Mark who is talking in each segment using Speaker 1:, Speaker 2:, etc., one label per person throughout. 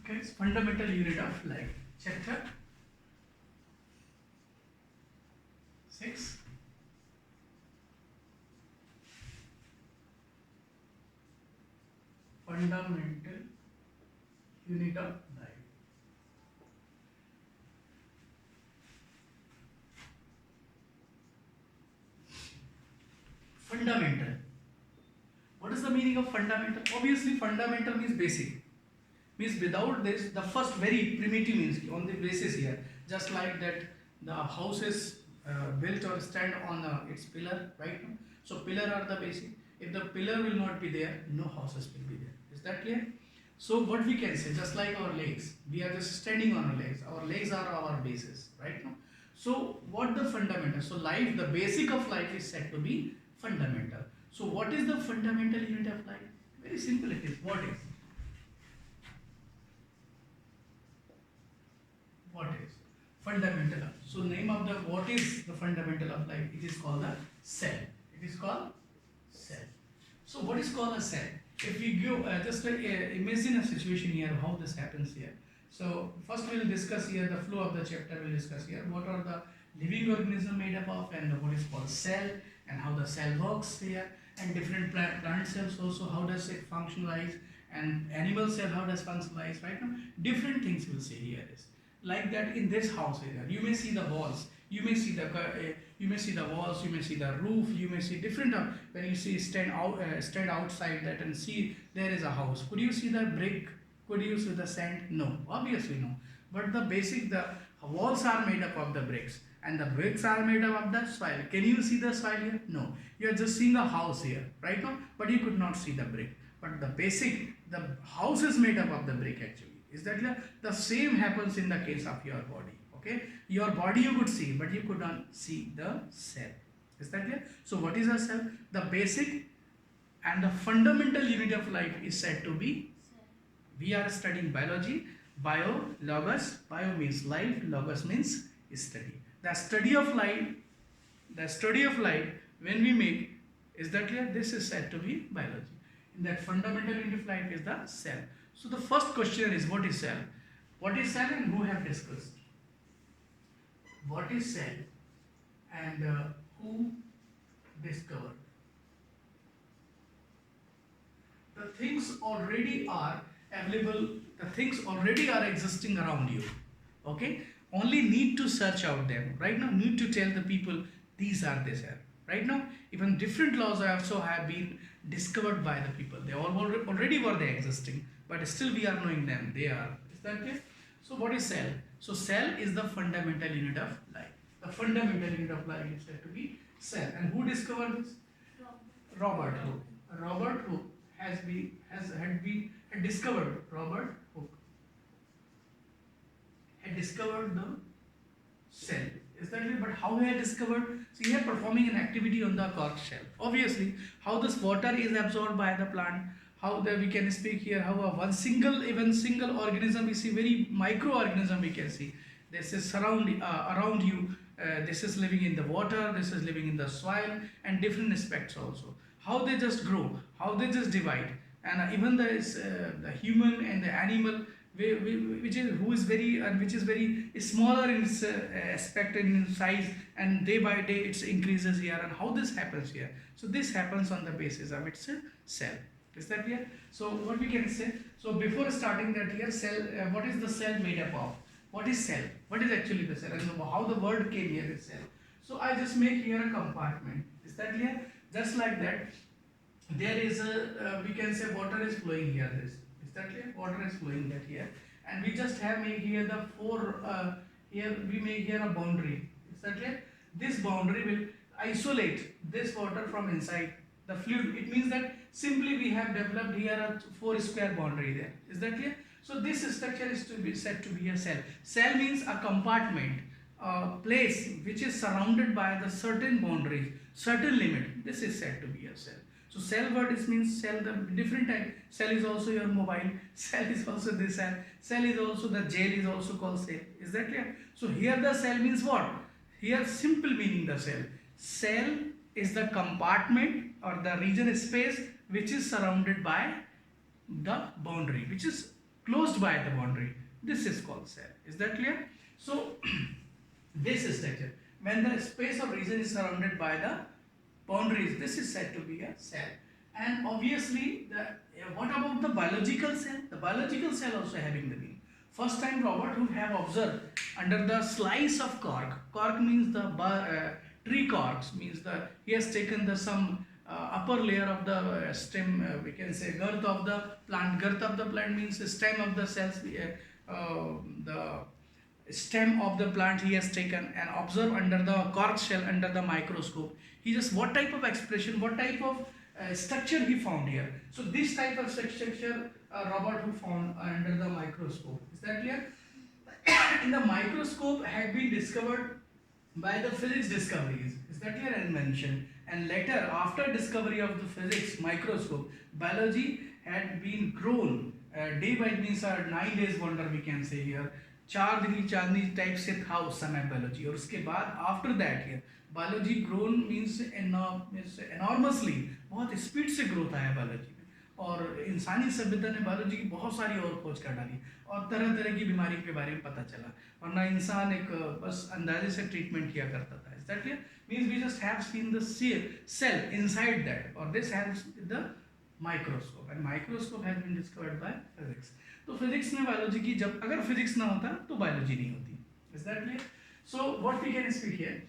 Speaker 1: Okay, it's fundamental unit of life. Chapter 6. Fundamental unit of life. Fundamental. What is the meaning of fundamental? Obviously, fundamental means basic. Means without this, the first very primitive means on the basis here. Just like that, the house is built or stand on its pillar, right? So pillar are the basic. If the pillar will not be there, no houses will be there. Is that clear? So what we can say, just like our legs, we are just standing on our legs. Our legs are our basis, right? So what the fundamental? So life, the basic of life is said to be fundamental. So what is the fundamental unit of life? Very simple it is. What is? What is? Fundamental. So name of the, what is the fundamental of life? It is called the cell. It is called cell. So what is called a cell? If we go, just imagine a situation here, how this happens here. So first we will discuss here the flow of the chapter. We will discuss here what are the living organism made up of, and what is called cell, and how the cell works here, and different plant cells also, how does it functionalize, and animal cell, how does functionalize, right? Now different things we will see here is like that. In this house area you may see the walls, you may see the walls, you may see the roof, you may see different when you see stand outside that and see there is a house. Could you see the brick? Could you see the sand? No, obviously no. But the basic, the walls are made up of the bricks, and the bricks are made up of the soil. Can you see the soil here? No, you are just seeing a house here right now, but you could not see the brick. But the basic, the house is made up of the brick actually. Is that clear? The same happens in the case of your body. Okay, your body you could see, but you could not see the cell. Is that clear? So what is a cell? The basic and the fundamental unit of life is said to be. We are studying biology. Bio, logos. Bio means life. Logos means study. The study of life. The study of life. When we make, is that clear? This is said to be biology. In that fundamental unit of life is the cell. So the first question is, what is cell? What is cell and who have discussed? What is cell and who discovered? The things already are available, the things already are existing around you. Okay? Only need to search out them. Right now, need to tell the people these are this here. Right now, even different laws also have been discovered by the people. They all already were there existing, but still we are knowing them. They are. Is that clear? So what is cell? So cell is the fundamental unit of life. The fundamental unit of life is said to be cell. And who discovered this? Robert Hooke. Robert Hooke had discovered. Robert Hooke had discovered the cell. Is that clear? But how he had discovered? So he had performing an activity on the cork shell. Obviously, how this water is absorbed by the plant. How that we can speak here, how one single organism, we see very microorganism we can see. This is around you, this is living in the water, this is living in the soil, and different aspects also. How they just grow, how they just divide, and even the human and the animal, which is very smaller in its aspect and in size, and day by day it increases here, and how this happens here. So this happens on the basis of its cell. Is that clear? So what we can say, so before starting that here, cell, what is the cell made up of? What is cell? What is actually the cell? And how the word came here is cell. So I just make here a compartment. Is that clear? Just like that, there is a, we can say water is flowing here. This. Is that clear? Water is flowing that here. And we just have made here the here we make here a boundary. Is that clear? This boundary will isolate this water from inside the fluid. It means that simply we have developed here a 4 square boundary there. Is that clear? So this structure is to be said to be a cell. Cell means a compartment, a place which is surrounded by the certain boundaries, certain limit. This is said to be a cell. So cell word is means cell, the different type. Cell is also your mobile. Cell is also this cell. Cell is also the jail is also called cell. Is that clear? So here the cell means what? Here simple meaning the cell. Cell is the compartment or the region space which is surrounded by the boundary, which is closed by the boundary. This is called cell. Is that clear? So this is structure. When the space of region is surrounded by the boundaries, this is said to be a cell. And obviously, what about the biological cell? The biological cell also having the meaning. First time Robert Hooke have observed under the slice of cork. Cork means the tree corks, means the he has taken the some upper layer of the stem, we can say girth of the plant. Girth of the plant means the stem of the cells, the stem of the plant he has taken and observed under the cork shell under the microscope. He just what type of expression, what type of structure he found here. So this type of structure Robert Hooke found under the microscope. Is that clear? In the microscope had been discovered by the physics discoveries. Is that clear? Invention. And later, after discovery of the physics microscope, biology had been grown. Day by means 9 days wonder we can say here. 4 दिन चांदनी type से था उस समय biology, और उसके बाद after that here biology grown means enormously, बहुत speed से ग्रोथ आया बायोलॉजी में, और इंसानी सभ्यता ने बायोलॉजी की बहुत सारी और खोज कर डाली और तरह तरह की बीमारी के बारे में पता चला, वरना इंसान एक बस अंदाजे से ट्रीटमेंट किया करता था. Is that clear? Means we just have seen the cell inside that, और this helps the microscope, and microscope has been discovered by physics. तो फिजिक्स ने बायोलॉजी की, जब अगर फिजिक्स ना होता तो बायोलॉजी नहीं होती. Is that clear? So what we can speak here,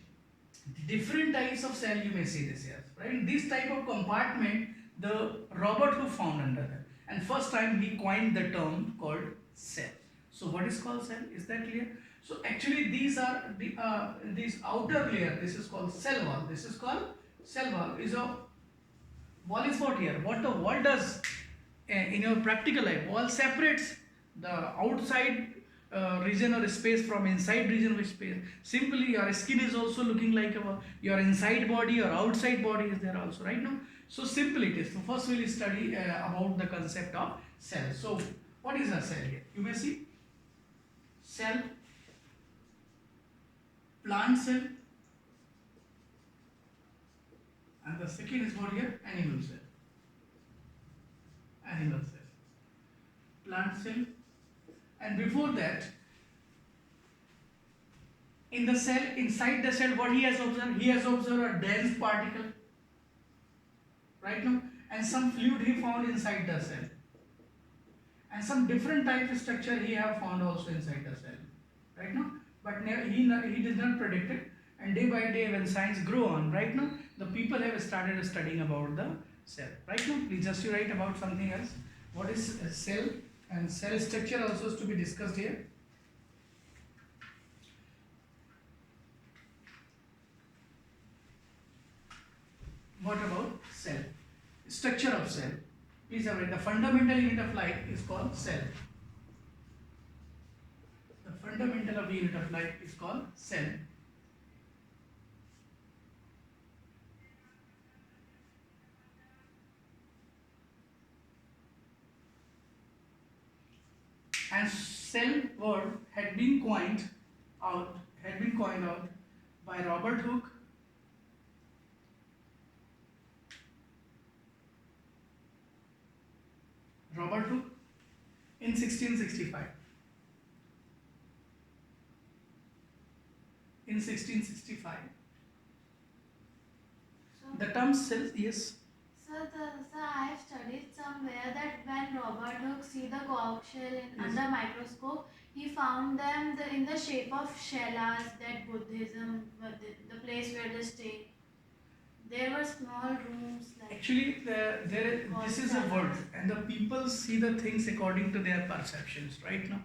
Speaker 1: different types of cell you may see this here, right? This type of compartment the Robert Hooke found under that, and first time he coined the term called cell. So what is called cell? Is that clear? So actually these are the this outer layer, this is called cell wall, this is called cell wall. Is a wall is what here, what the wall does in your practical life. Wall separates the outside region or space from inside region of space. Simply your skin is also looking like your inside body or outside body is there also, right now. So simple it is. So first we will study about the concept of cell. So what is a cell here? You may see cell, plant cell, and the second is what here, animal cell. Animal cell, plant cell, and before that, in the cell, inside the cell, what he has observed? He has observed a dense particle, right now, and some fluid he found inside the cell, and some different type of structure he have found also inside the cell, right now. But he did not predict it, and day by day when science grow on, right now, the people have started studying about the cell. Right now, we just write about something else. What is a cell? And cell structure also is to be discussed here. What about cell? Structure of cell. Please have it. The fundamental unit of life is called cell. The fundamental of unit of life is called cell. And cell word had been coined out by Robert Hooke in 1665. In 1665.
Speaker 2: So,
Speaker 1: the term cell, yes.
Speaker 2: sir, I have studied somewhere that when Robert Hooke see the cork shell under microscope, he found them in the shape of shellas, that Buddhism, the place where they stay. There were small rooms like.
Speaker 1: Actually, this is a word, and the people see the things according to their perceptions, right now.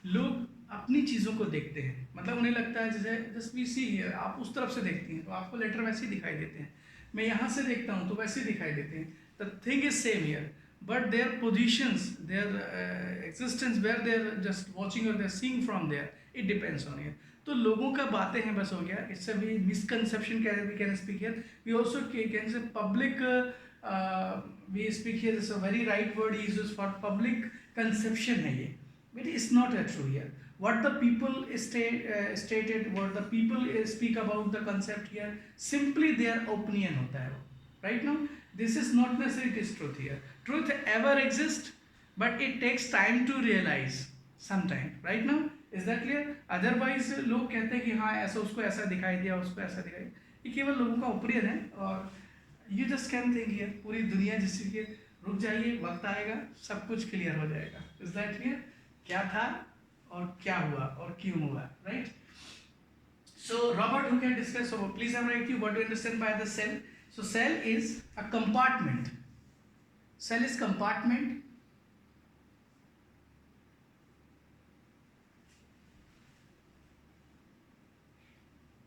Speaker 1: लोग अपनी चीज़ों को देखते हैं, मतलब उन्हें लगता है जैसे जस्ट वी सी हियर, आप उस तरफ से देखती हैं तो आपको लेटर वैसे ही दिखाई देते हैं, मैं यहाँ से देखता हूँ तो वैसे ही दिखाई देते हैं. The thing is same here, but their positions, their existence, where they're just watching और they're seeing from there, it depends on here. तो लोगों का बातें हैं बस हो गया. It's a we misconception we can speak here. We also can say public, we speak here, it's a very right word use for public conception है ये, but it's not a true here. What the people stated, what the people speak about the concept here, simply their opinion hota hai, right now. This is not necessarily it is truth here. Truth ever exists, but it takes time to realize sometime. Right now, is that clear? Otherwise लोग कहते हैं कि हाँ ऐसा उसको ऐसा दिखाई दिया, उसको ऐसा दिखाई, ये केवल लोगों का ओपिनियन है. और you just can think here, पूरी दुनिया जिससे कि रुक जाइए, वक्त आएगा सब कुछ क्लियर हो जाएगा. Is that clear? क्या था और क्या हुआ और क्यों हुआ, right? So Robert Hooke had discussed, so please I'm write you what do you understand by the cell. So cell is a compartment. Cell is compartment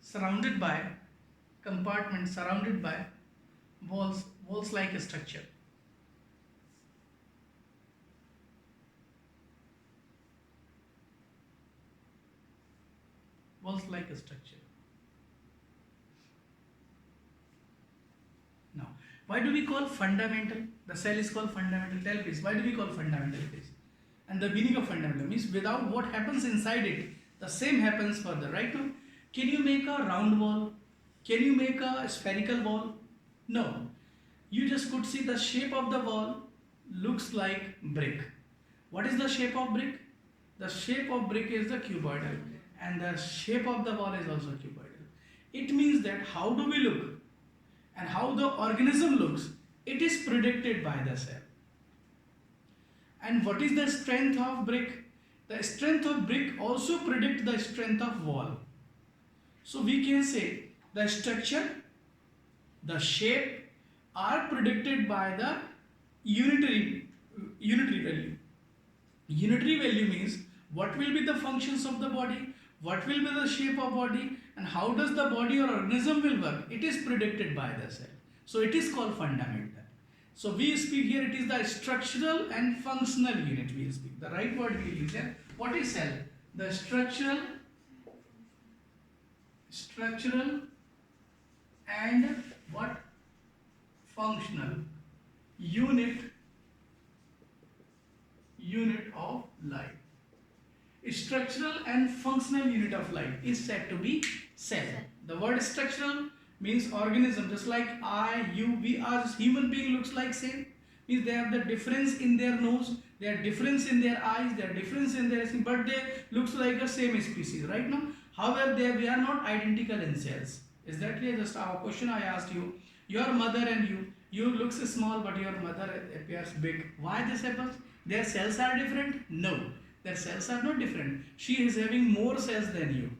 Speaker 1: surrounded by walls like a structure. Walls like a structure. Now, why do we call fundamental? The cell is called fundamental. Tell please, why do we call fundamental please? And the meaning of fundamental means without what happens inside it, the same happens further. Right now, can you make a round wall? Can you make a spherical wall? No. You just could see the shape of the wall looks like brick. What is the shape of brick? The shape of brick is the cuboidal, and the shape of the wall is also cuboidal. It means that how do we look and how the organism looks, it is predicted by the cell. And what is the strength of brick? The strength of brick also predicts the strength of wall. So we can say the structure, the shape are predicted by the unitary value. Unitary value means what will be the functions of the body, what will be the shape of body, and how does the body or organism will work. It is predicted by the cell. So it is called fundamental. So we speak here, it is the structural and functional unit we speak. The right word we use here. What is cell? The structural and what? Functional unit of life. Structural and functional unit of life is said to be cell. The word structural means organism, just like I, you, we are human being looks like same. Means they have the difference in their nose, they have difference in their eyes, they have difference in their skin, but they looks like the same species, right now. However, we are not identical in cells. Is that clear? Just a question I asked you. Your mother and you looks small, but your mother appears big. Why this happens? Their cells are different? No. Their cells are not different. She is having more cells than you.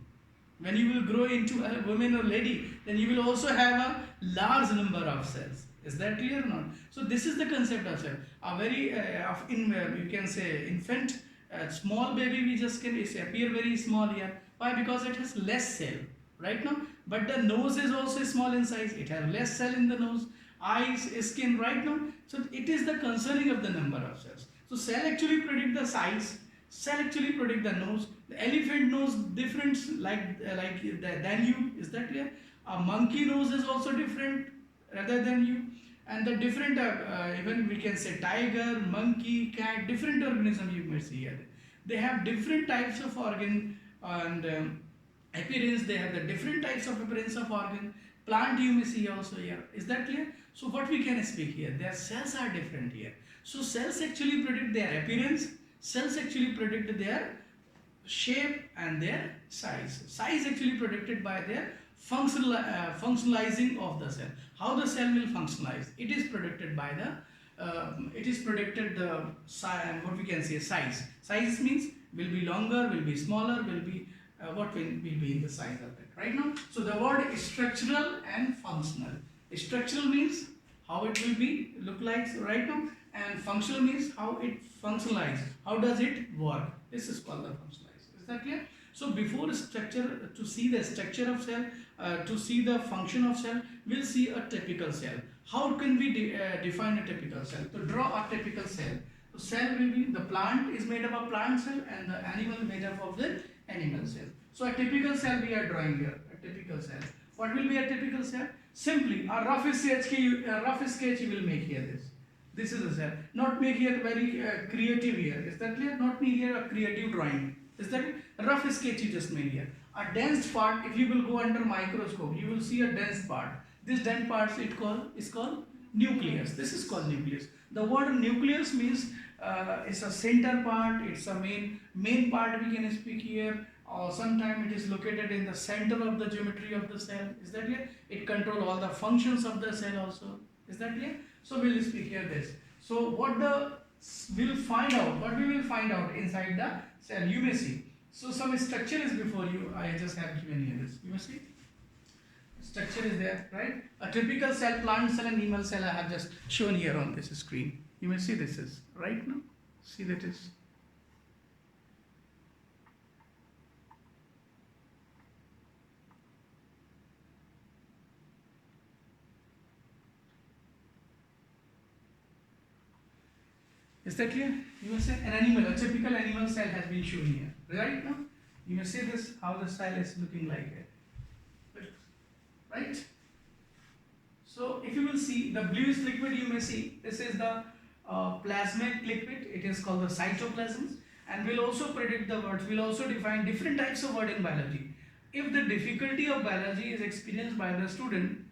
Speaker 1: When you will grow into a woman or lady, then you will also have a large number of cells. Is that clear or not? So this is the concept of cell. A very, you can say infant, small baby, we just can appear very small here. Why? Because it has less cell, right now. But the nose is also small in size. It has less cell in the nose. Eyes, skin, right now. So it is the concerning of the number of cells. So cell actually predict the size. Cell actually predict the nose. The elephant nose different than you. Is that clear? A monkey nose is also different rather than you. And the different, even we can say tiger, monkey, cat, different organism you may see here. They have different types of organ and appearance. They have the different types of appearance of organ. Plant you may see also here. Is that clear? So what we can speak here? Their cells are different here. So cells actually predict their appearance. Cells actually predict their shape and their size. Size actually predicted by their functionalizing of the cell. How the cell will functionalize? It is predicted by the what we can say size. Size means will be longer, will be smaller, will be what will be in the size of it. Right now, so the word is structural and functional. Structural means how it will be look like right now, and functional means how it functionalizes. How does it work? This is called the functionalize. Is that clear? So before structure, to see the structure of cell, to see the function of cell, we'll see a typical cell. How can we define a typical cell? To draw a typical cell. So cell will be, the plant is made up of plant cell and the animal made up of the animal cell. So a typical cell we are drawing here. A typical cell. What will be a typical cell? Simply a rough sketch you will make here. This is a cell. Not make here very creative here. Is that clear? Not make here a creative drawing. Is that a rough sketch you just made here? A dense part, if you will go under microscope, you will see a dense part. This dense part is called nucleus. This is called nucleus. The word nucleus means it's a center part, it's a main part we can speak here, or sometimes it is located in the center of the geometry of the cell. Is that clear? It control all the functions of the cell also. Is that clear? So we will speak here this. So what we will find out inside the cell, you may see. So some structure is before you, I just have given here this, you may see. Structure is there, right? A typical cell, plant cell and animal cell I have just shown here on this screen. You may see this is, right now? See that is. Is that clear? You may say an animal, a typical animal cell has been shown here, right now? You may see this, how the cell is looking like it. Right? So if you will see the bluish liquid, you may see this is the plasmic liquid. It is called the cytoplasm, and we'll also predict the words. We'll also define different types of word in biology. If the difficulty of biology is experienced by the student,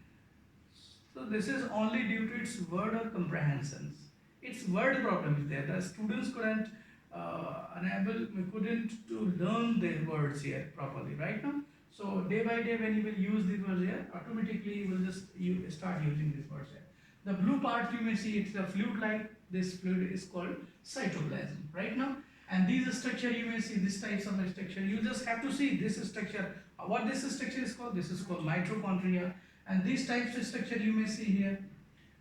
Speaker 1: so this is only due to its word or comprehensions. Its word problem is there. The students couldn't to learn their words here properly right now. So day by day, when you will use these words here, automatically you will just start using these words here. The blue part you may see, it's a fluid-like. This fluid is called cytoplasm right now. And these structure you may see, this types of structure. You just have to see this structure. What this structure is called? This is called mitochondria. And these types of structure you may see here.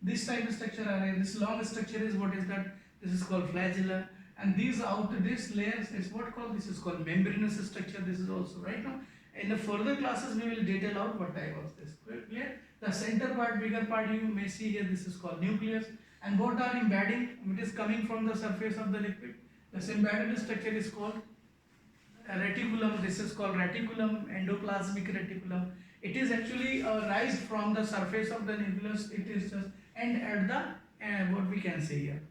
Speaker 1: This type of structure are this long structure is what is that? This is called flagella. And these this layers is what called? This is called membranous structure. This is also right now. In the further classes, we will detail out what type of this. Clear? The center part, bigger part, you may see here. This is called nucleus. And what are embedding? It is coming from the surface of the liquid. This embedded structure is called reticulum. This is called reticulum, endoplasmic reticulum. It is actually raised from the surface of the nucleus. It is just and at the what we can say here.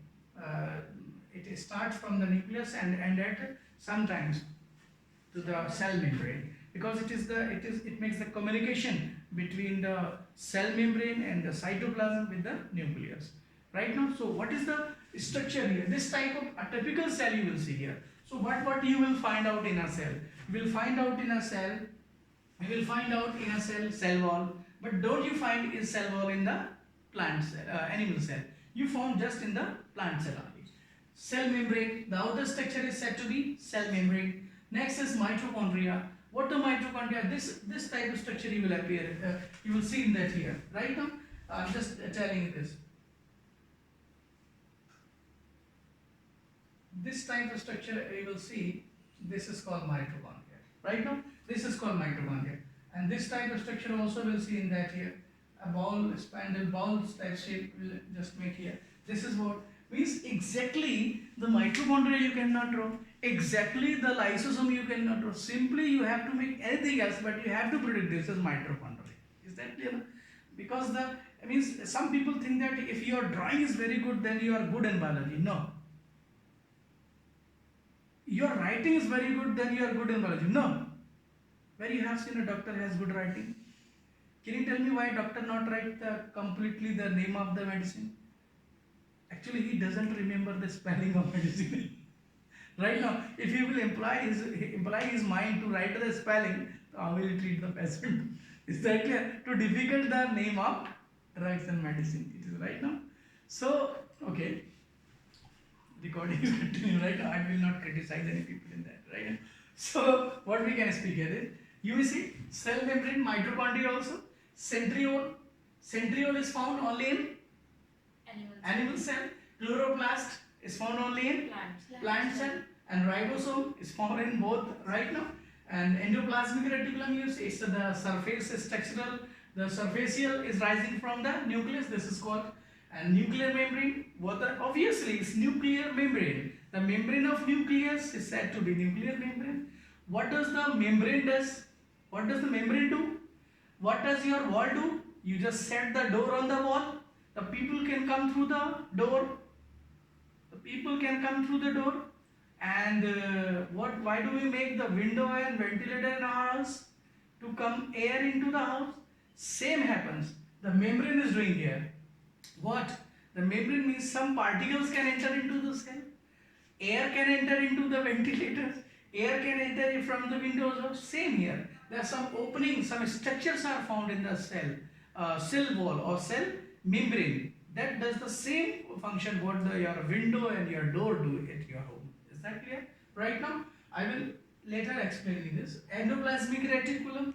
Speaker 1: It starts from the nucleus and end at sometimes to the cell membrane, because it makes the communication between the cell membrane and the cytoplasm with the nucleus right now. So what is the structure here? This type of a typical cell you will see here. So what you will find out in a cell? You will find out in a cell cell wall, but don't you find a cell wall in the plant cell, animal cell? You found just in the plant cell only. Cell membrane, the outer structure is said to be cell membrane. Next is mitochondria. What the mitochondria? This type of structure you will appear. You will see in that here. Right now, I'm just telling you this. This type of structure you will see. This is called mitochondria. Right now, this is called mitochondria. And this type of structure also will see in that here. A ball, spindle, ball type shape will just make here. This is what means exactly the mitochondria you cannot draw. Exactly the lysosome you cannot draw. Simply you have to make anything else, but you have to predict this as mitochondria. Is that clear? Because some people think that if your drawing is very good, then you are good in biology. No. Your writing is very good, then you are good in biology. No. Where you have seen a doctor has good writing? Can you tell me why doctor not write completely the name of the medicine? Actually, he doesn't remember the spelling of medicine. Right now, if he will employ his mind to write the spelling, how will he treat the patient? Is that clear? Too difficult the name of drugs and medicine. It is right now. So, okay. Recording is continuing right now. I will not criticize any people in that. Right now. So, what we can speak here is, you will see cell membrane, mitochondria also. Centriole. Centriole is found only in animal cell. Chloroplast is found only in plant cell. And ribosome is found in both right now. And endoplasmic reticulum, you see, so the surface is structural. The surfacial is rising from the nucleus. This is called and nuclear membrane. Obviously, it's nuclear membrane. The membrane of nucleus is said to be nuclear membrane. What does the membrane does? What does the membrane do? What does your wall do? You just set the door on the wall. The people can come through the door. The people can come through the door. And why do we make the window and ventilator in our house? To come air into the house. Same happens. The membrane is doing here. What? The membrane means some particles can enter into the cell. Air can enter into the ventilators, air can enter from the windows, or same here. There are some openings, some structures are found in the cell wall or cell membrane that does the same function what your window and your door do at your home. Is that clear? Right now, I will later explain you this. Endoplasmic reticulum,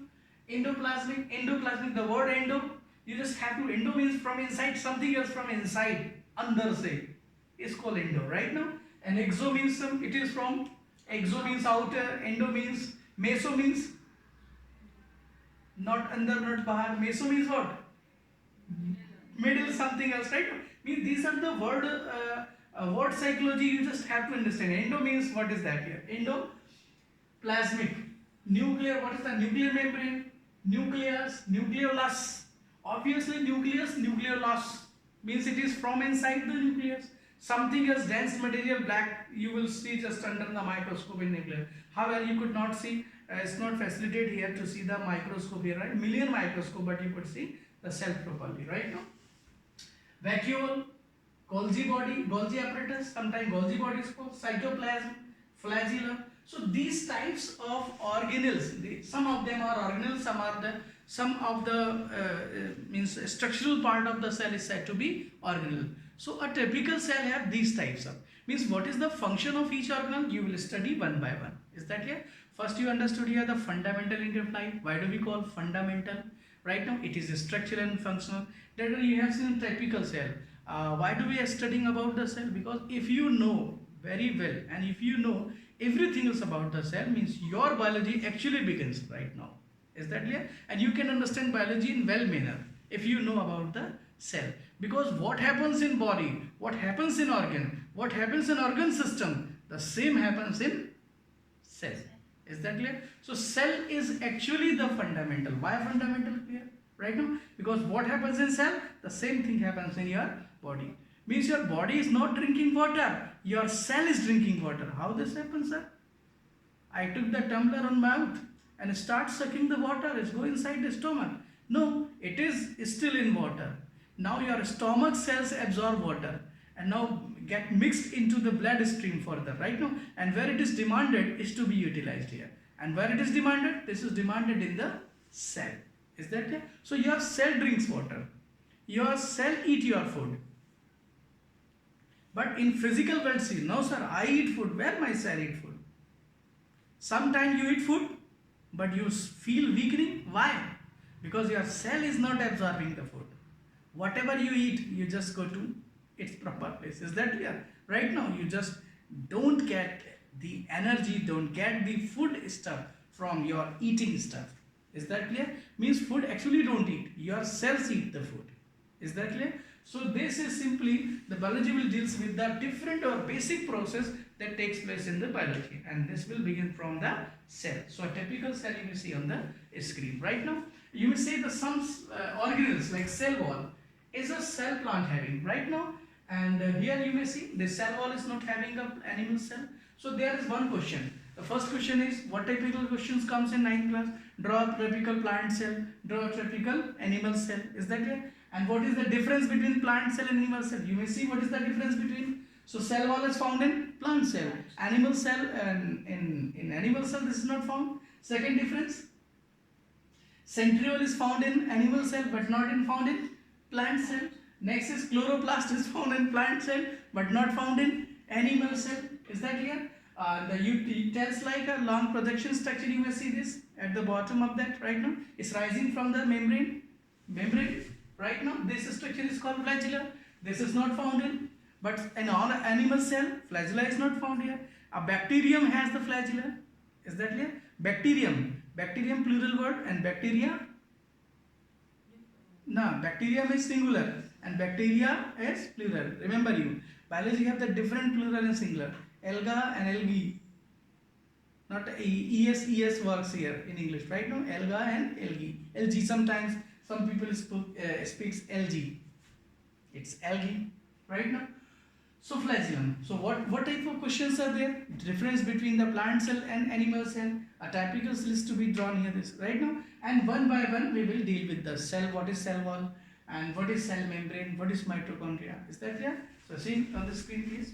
Speaker 1: endoplasmic, the word endo, you just have to, endo means from inside, something else from inside, under say, is called endo, right now. And exo means some, it is from, exo means outer, endo means, meso means, not under, not bahar, meso means what? Middle, something else, right? Means these are the word psychology you just have to understand. Endo means what is that here? Endoplasmic. Nuclear, what is the nuclear membrane? Nucleus, nucleolus. Obviously, nucleus, nucleolus means it is from inside the nucleus. Something else, dense material, black, you will see just under the microscope in nucleus. However, you could not see, it's not facilitated here to see the microscope here, right? Million microscope, but you could see the cell properly, right now. Vacuole, Golgi body, Golgi apparatus, sometimes Golgi body is called, cytoplasm, flagella. So these types of organelles, some of them are organelles, some of the means structural part of the cell is said to be organelle. So a typical cell have these types of, means what is the function of each organelle, you will study one by one. Is that clear? First you understood here the fundamental in life. Why do we call fundamental? Right now it is structural and functional. That you have seen typical cell. Why do we are studying about the cell? Because if you know very well and if you know everything else about the cell, means your biology actually begins right now. Is that clear? And you can understand biology in well manner if you know about the cell. Because what happens in body, what happens in organ, what happens in organ system, the same happens in cell. Is that clear? So cell is actually the fundamental. Why fundamental here? Right now? Because what happens in cell, the same thing happens in your body. Means your body is not drinking water, your cell is drinking water. How this happens, sir? I took the tumbler on mouth and start sucking the water, it's go inside the stomach. No, it is still in water. Now your stomach cells absorb water and now get mixed into the bloodstream further, right now, and where it is demanded is to be utilized here, and where it is demanded, this is demanded in the cell. Is that clear? So your cell drinks water, your cell eat your food, but in physical world, see, no sir, I eat food, where my cell eat food? Sometimes you eat food but you feel weakening. Why? Because your cell is not absorbing the food. Whatever you eat, you just go to its proper place. Is that clear? Right now, you just don't get the energy, don't get the food stuff from your eating stuff. Is that clear? Means food actually don't eat. Your cells eat the food. Is that clear? So this is simply, the biology will deals with the different or basic process that takes place in the biology, and this will begin from the cell. So a typical cell you will see on the screen. Right now, you will say the some organelles like cell wall is a cell plant having right now, and here you may see the cell wall is not having a animal cell. So there is one question. The first question is, what typical questions comes in 9th class? Draw a typical plant cell, draw a typical animal cell. Is that clear? And what is the difference between plant cell and animal cell? You may see what is the difference between. So cell wall is found in plant cell, animal cell, and in animal cell this is not found. Second difference, centriole is found in animal cell but not found in plant cell. Next is chloroplast is found in plant cell but not found in animal cell. Is that clear? It tells like a long projection structure. You may see this at the bottom of that right now. It's rising from the membrane. Right now, this structure is called flagella. This is not found in. But in all animal cell, flagella is not found here. A bacterium has the flagella. Is that clear? Bacterium plural word, and bacteria. No, bacterium is singular and bacteria is plural. Remember you, biology have the different plural and singular. Alga and algae. Not es works here in English. Right now, alga and algae. Algae sometimes some people speaks algae. It's algae. Right now. So flagellum. So what type of questions are there? Difference between the plant cell and animal cell. A typical cell is to be drawn here this right now. And one by one we will deal with the cell. What is cell wall? And what is cell membrane? What is mitochondria? Is that clear? So see on the screen please.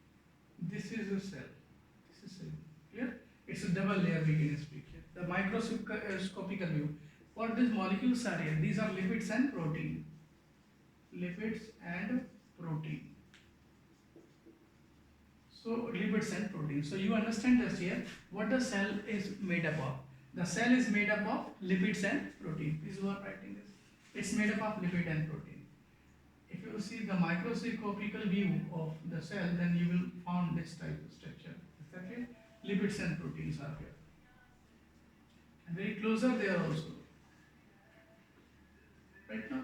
Speaker 1: This is a cell. This is cell. Clear? It's a double layer we can speak here. The microscopical view. What these molecules are here? These are lipids and protein. Lipids and protein. So lipids and protein. So you understand this here. What the cell is made up of? The cell is made up of lipids and protein. Please who are writing this. It's made up of lipid and protein. If you see the microscopical view of the cell, then you will find this type of structure. Is that clear? Lipids and proteins are here. And very closer there also. Right now?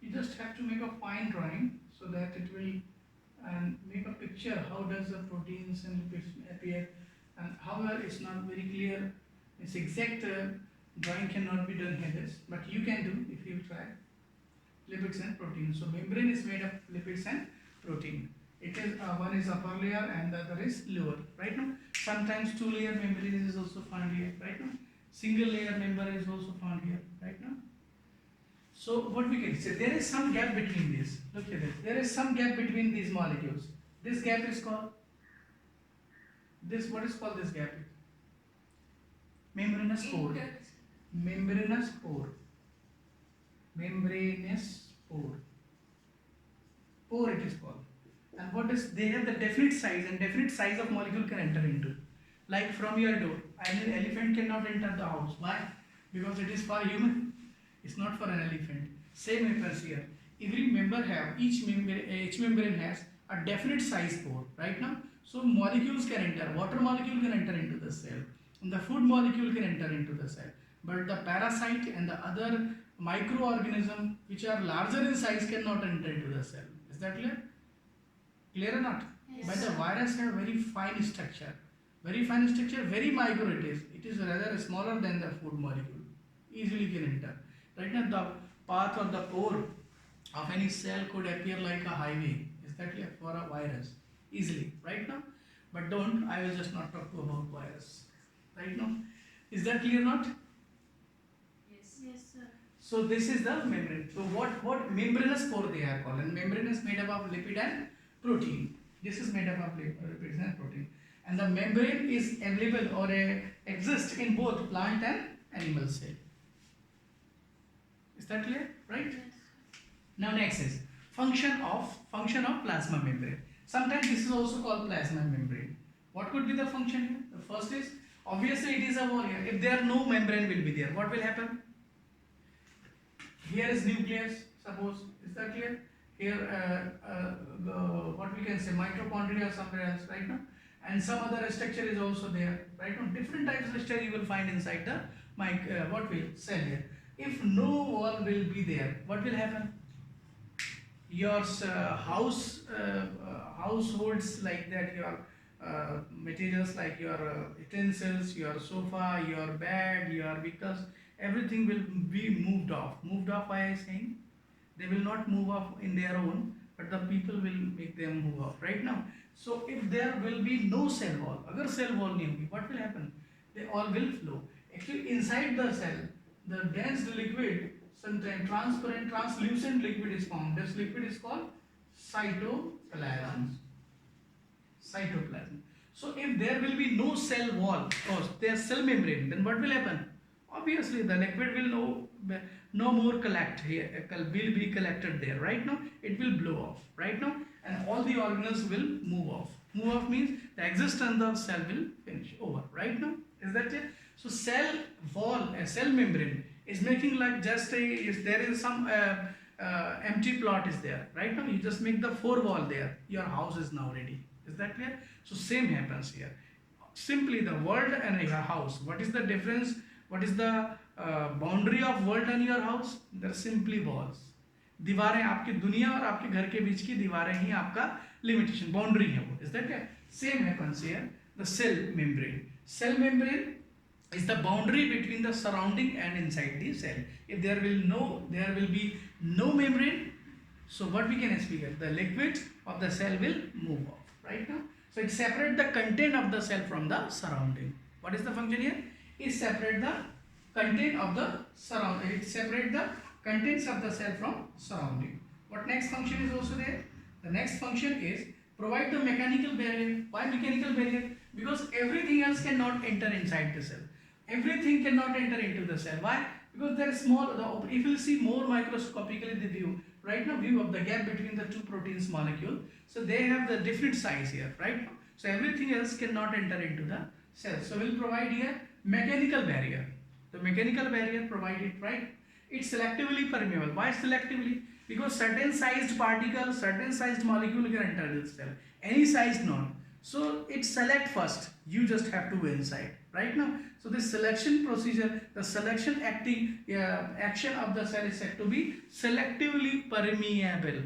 Speaker 1: You just have to make a fine drawing so that it will make a picture how does the proteins and lipids appear, and however it's not very clear. It's exact drawing cannot be done here, this, but you can do if you try. Lipids and proteins. So membrane is made of lipids and protein. It is one is upper layer and the other is lower. Right now, sometimes two layer membrane is also found here. Right now, single layer membrane is also found here. Right now. So what we can say, there is some gap between these. Look at this. There is some gap between these molecules. This gap is called this. What is called this gap? Membranous pore. Membranous pore. Membranous pore. Pore it is called. And what is, they have the definite size, and definite size of molecule can enter into. Like from your door, an elephant cannot enter the house. Why? Because it is for human. It's not for an elephant. Same happens here. Every member have, each membrane has a definite size pore, right now. So molecules can enter, water molecule can enter into the cell, and the food molecule can enter into the cell. But the parasite and the other microorganism which are larger in size cannot enter into the cell. Is that clear? Clear or not?
Speaker 2: Yes.
Speaker 1: But the virus have very fine structure. Very fine structure, very micro it is. It is rather smaller than the food molecule. Easily can enter. Right now the path of the pore of any cell could appear like a highway. Is that clear? For a virus. Easily. Right now? But don't, I will just not talk about virus. Right now? Is that clear or not?
Speaker 2: Yes. Yes, sir.
Speaker 1: So this is the membrane. So what membranous pore they are called, and membrane is made up of lipid and protein. This is made up of lipids and protein. And the membrane is available or exists in both plant and animal cell. Is that clear? Right?
Speaker 2: Yes.
Speaker 1: Now next is function of plasma membrane. Sometimes this is also called plasma membrane. What could be the function here? The first is, obviously it is a wall here. If there are no membrane will be there, what will happen? Here is nucleus, suppose. Is that clear? Here what we can say, mitochondria somewhere else, right now, and some other structure is also there, right now. Different types of structure you will find inside the cell here. If no wall will be there, what will happen? Your households like that, your materials like your utensils, your sofa, your bed, your vehicles, everything will be moved off. Moved off, why I am saying? They will not move off in their own, but the people will make them move off, right now. So if there will be no cell wall, agar cell wall nahi hogi, what will happen? They all will flow. Actually inside the cell, the dense liquid, sometimes transparent, translucent liquid is formed. This liquid is called cytoplasm. Cytoplasm. So if there will be no cell wall, or their cell membrane, then what will happen? Obviously the liquid will no more collect here, will be collected there. Right now it will blow off. Right now, and all the organelles will move off. Move off means the existence of cell will finish over. Right now, is that clear? So cell wall, a cell membrane is making like just if there is some empty plot is there. Right now you just make the four wall there. Your house is now ready. Is that clear? So same happens here. Simply the world and your house. What is the difference? What is the boundary of world and your house? They're simply walls. दीवारें आपकी दुनिया और आपके घर के बीच की दीवारें ही आपका लिमिटेशन बाउंड्री है वो. Is that clear? Same happens here. The cell membrane. Cell membrane is the boundary between the surrounding and inside the cell. If there will be no membrane, so what we can speak of, the liquid of the cell will move off. Right now, So it separates the content of the cell from the surrounding. What is the function here? It separate the content of the surrounding. It separate the contents of the cell from surrounding. What next function is also there? The next function is provide the mechanical barrier. Why mechanical barrier? Because everything else cannot enter inside the cell. Everything cannot enter into the cell. Why? Because there is small. If you see more microscopically the view, right now view of the gap between the two proteins molecule. So they have the different size here, right? So everything else cannot enter into the cell. So we'll provide here mechanical barrier. The mechanical barrier provided, right? It's selectively permeable. Why selectively? Because certain sized particle, certain sized molecule can enter the cell. Any size not. So it select first. You just have to go inside, right now. So this selection procedure, the selection action of the cell is said to be selectively permeable.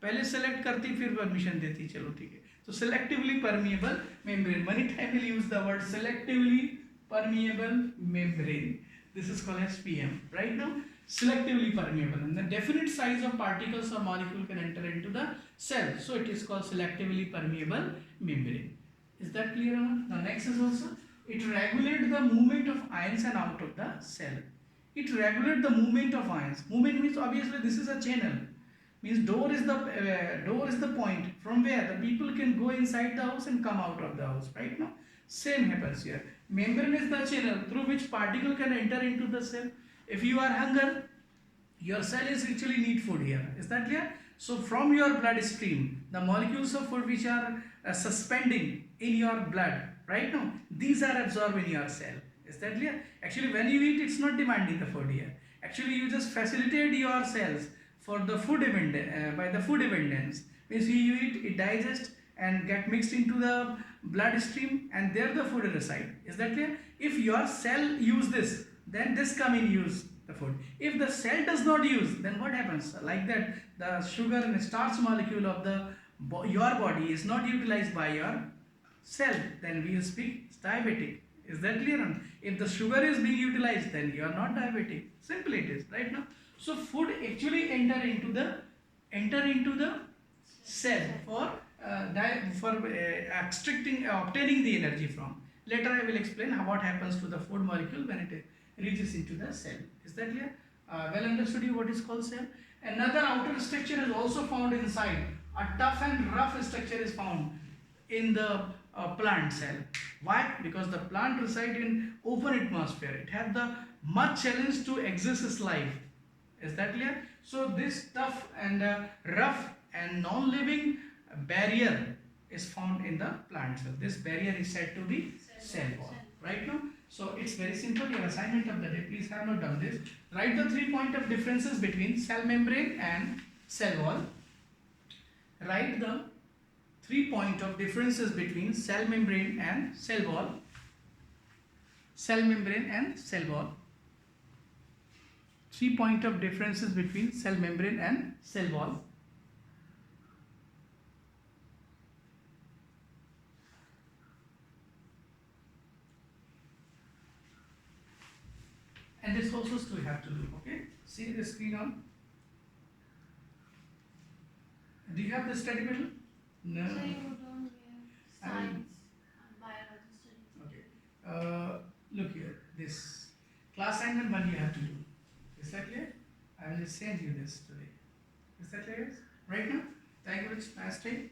Speaker 1: पहले select करती फिर permission देती, चलो ठीक है. So selectively permeable membrane. Many times we'll use the word selectively permeable membrane. This is called as PM. Right now, selectively permeable, and the definite size of particles or molecule can enter into the cell. So it is called selectively permeable membrane. Is that clear enough? The next is also it regulates the movement of ions and out of the cell. It regulates the movement of ions. Movement means obviously this is a channel. Means door is the point from where the people can go inside the house and come out of the house. Right now, same happens here. Membrane is the channel through which particle can enter into the cell. If you are hunger, your cell is actually need food here. Is that clear? So from your blood stream, the molecules of food which are suspending in your blood, right now, these are absorbed in your cell. Is that clear? Actually, when you eat, it's not demanding the food here. Actually, you just facilitate your cells for the food by the food abundance. Means you eat, it digests and get mixed into the bloodstream, and there the food reside. Is that clear? If your cell use this, then this come in use the food. If the cell does not use, then what happens? Like that, the sugar and starch molecule of your body is not utilized by your cell. Then we speak diabetic. Is that clear? If the sugar is being utilized, then you are not diabetic. Simple it is, right now. So food actually enter into the cell for obtaining the energy from. Later I will explain what happens to the food molecule when it reaches into the cell. Is that clear? Well understood you what is called cell. Another outer structure is also found inside. A tough and rough structure is found in the plant cell. Why? Because the plant resides in open atmosphere. It has the much challenge to exist its life. Is that clear? So this tough and rough and non-living barrier is found in the plant cell. This barrier is said to be cell wall. Right now? So it's very simple. Your assignment of the day. Please have not done this. Write the 3 points of differences between cell membrane and cell wall. Write the 3 points of differences between cell membrane and cell wall. Cell membrane and cell wall. 3 points of differences between cell membrane and cell wall. And this also still have to do, okay? See the screen on. Do you have the study material? No.
Speaker 2: So you don't give science and biology studies.
Speaker 1: Okay. Look here. This class assignment 1 you have to do. Is that clear? I will send you this today. Is that clear? Right now? Thank you. Nice day.